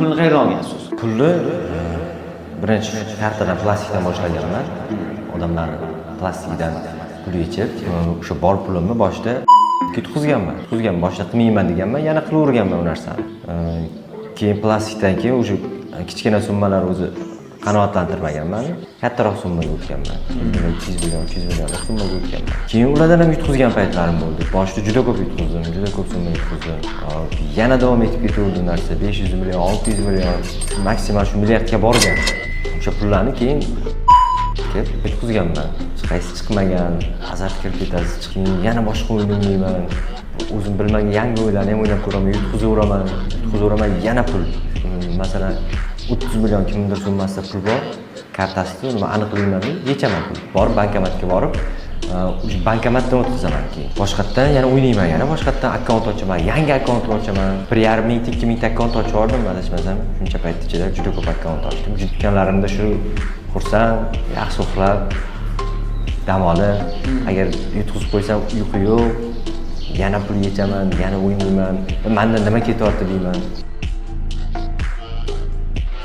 pulni qayerdan olgansiz? Pulni birinchi kartadan plastikdan boshlaganman. Odamlar plastikdan pul yechib, o'sha bor pulimni boshida yutqizganman. Boshida qilmayman deganman, yana qilaverganman u narsani. Keyin plastikdan keyin o'sha kichkina summalar o'zi qanoatlantirmaganman. Kattaroq summaga o'tganman. 200 million, 300 million summaga o'tganman. Keyin ulardan ham yutqizgan paytlarim bo'ldi. Boshida juda ko'p yutqizdim, juda ko'p summa yutqizdim. Yana davom etib ketaverdi narsa. 500 million, 600 million, maksimal shu milliardga borgan. O'sha pullarni keyin yutqizganman. Qaysi chiqmagan, azart kirib ketasiz, chiqing, yana boshqa o'ylayman. O'zim bilmagan yangi o'ylarni ham o'ylab ko'raman, yutqizaveraman, yana pul. Masalan, 30 million kimdir summasida pul bor, kartasida nima aniq bilmayman, yechaman pul. Borib bankomatga borib, bankomatdan o'tkazaman keyin. Boshqatdan yana o'ynayman, yana boshqatdan akkaunt ochaman, yangi akkaunt ochaman. 1,5 ming, 2 ming akkaunt ochib yubordim, adashmasam, shuncha payt ichida juda ko'p akkaunt ochdim. Yutganlarimda shu xursand, yaxshi uxlab, dam olib, agar yutqizib qo'ysam uyqu yo'q, yana pul yechaman, yana o'ynayman. Mendan nima ketyapti deyman.